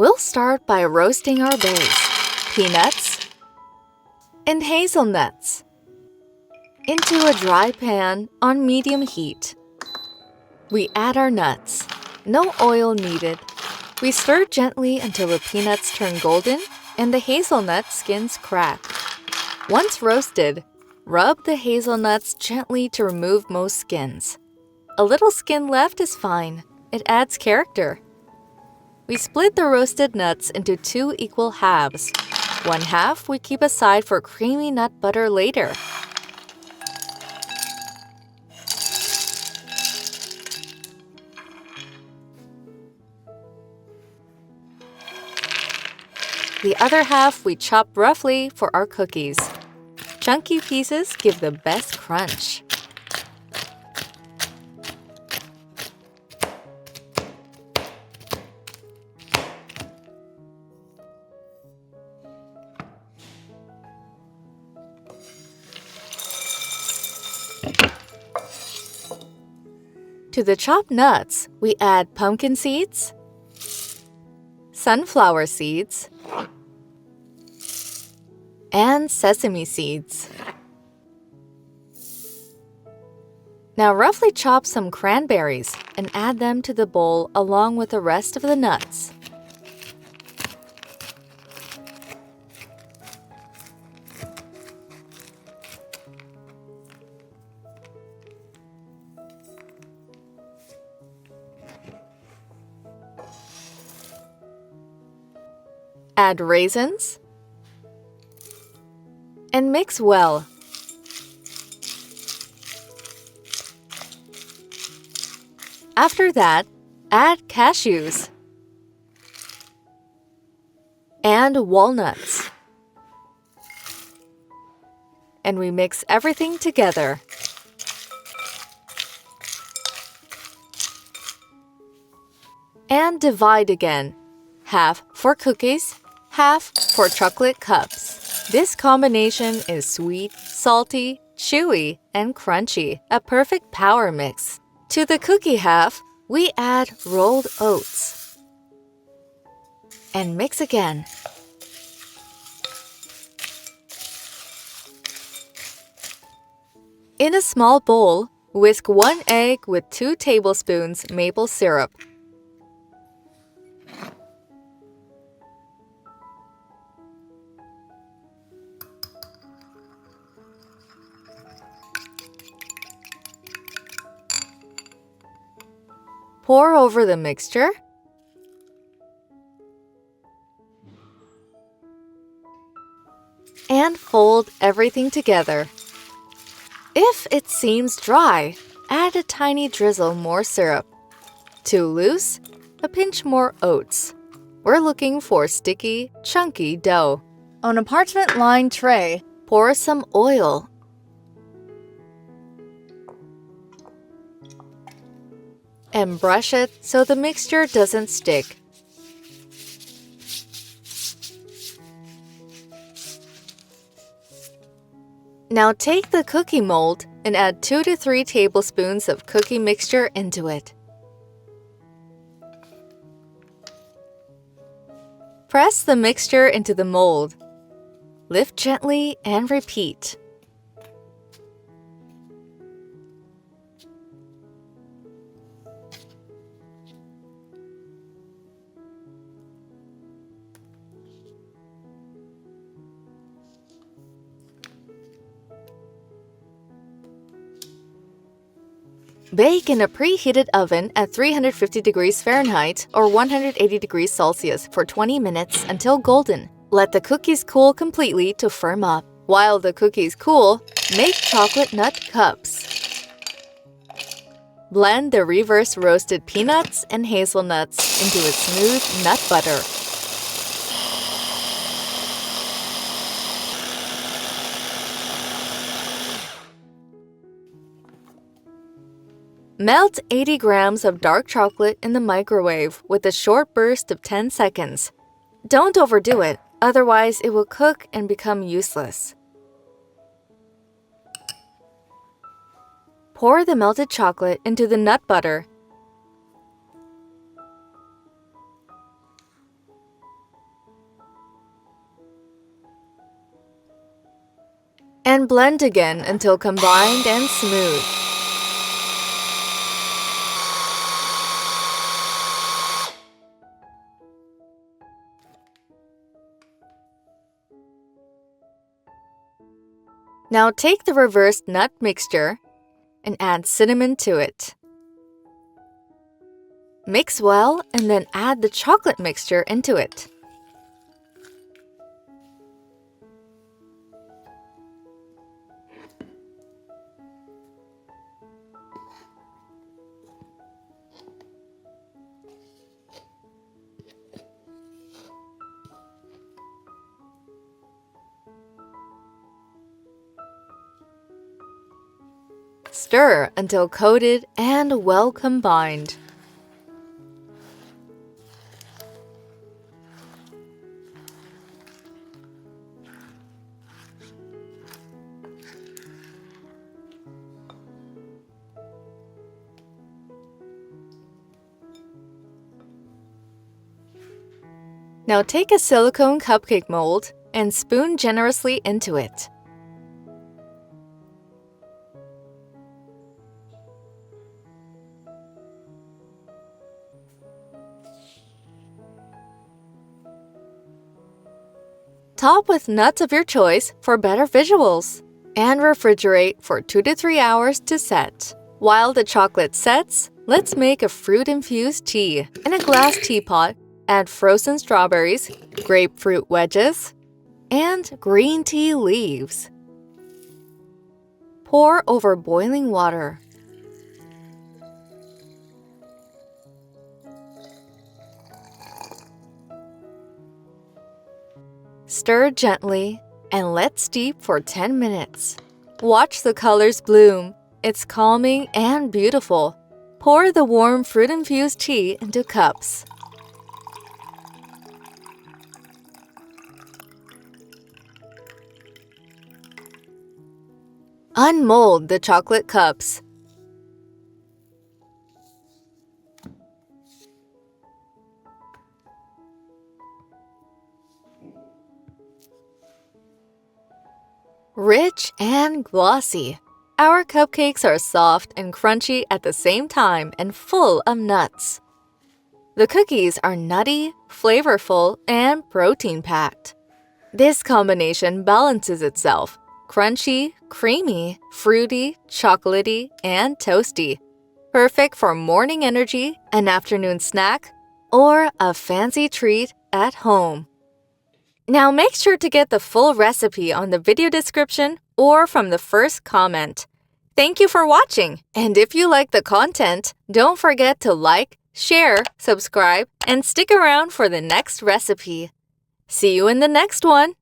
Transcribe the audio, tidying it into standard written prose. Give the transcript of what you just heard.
We'll start by roasting our base, peanuts and hazelnuts, into a dry pan on medium heat. We add our nuts. No oil needed. We stir gently until the peanuts turn golden and the hazelnut skins crack. Once roasted, rub the hazelnuts gently to remove most skins. A little skin left is fine. It adds character. We split the roasted nuts into 2 equal halves. One half we keep aside for creamy nut butter later. The other half we chop roughly for our cookies. Chunky pieces give the best crunch. To the chopped nuts, we add pumpkin seeds, sunflower seeds, and sesame seeds. Now roughly chop some cranberries and add them to the bowl along with the rest of the nuts. Add raisins and mix well. After that, add cashews and walnuts. And we mix everything together. And divide again. Half for cookies, half for chocolate cups. This combination is sweet, salty, chewy, and crunchy, a perfect power mix. To the cookie half, we add rolled oats. And mix again. In a small bowl, whisk 1 egg with 2 tablespoons maple syrup. Pour over the mixture. And fold everything together. If it seems dry, add a tiny drizzle more syrup. Too loose, a pinch more oats. We're looking for sticky, chunky dough. On a parchment-lined tray, pour some oil. And brush it so the mixture doesn't stick. Now take the cookie mold and add 2 to 3 tablespoons of cookie mixture into it. Press the mixture into the mold. Lift gently and repeat. Bake in a preheated oven at 350 degrees Fahrenheit or 180 degrees Celsius for 20 minutes until golden. Let the cookies cool completely to firm up. While the cookies cool, make chocolate nut cups. Blend the reverse roasted peanuts and hazelnuts into a smooth nut butter. Melt 80 grams of dark chocolate in the microwave with a short burst of 10 seconds. Don't overdo it, otherwise it will cook and become useless. Pour the melted chocolate into the nut butter. And blend again until combined and smooth. Now take the reversed nut mixture and add cinnamon to it. Mix well and then add the chocolate mixture into it. Stir until coated and well combined. Now take a silicone cupcake mold and spoon generously into it. Top with nuts of your choice for better visuals. And refrigerate for 2 to 3 hours to set. While the chocolate sets, let's make a fruit-infused tea. In a glass teapot, add frozen strawberries, grapefruit wedges, and green tea leaves. Pour over boiling water. Stir gently and let steep for 10 minutes. Watch the colors bloom. It's calming and beautiful. Pour the warm fruit-infused tea into cups. Unmold the chocolate cups. Rich and glossy. Our cupcakes are soft and crunchy at the same time and full of nuts. The cookies are nutty, flavorful, and protein-packed. This combination balances itself: crunchy, creamy, fruity, chocolatey, and toasty. Perfect for morning energy, an afternoon snack, or a fancy treat at home. Now make sure to get the full recipe on the video description or from the first comment. Thank you for watching, and if you like the content, don't forget to like, share, subscribe, and stick around for the next recipe. See you in the next one!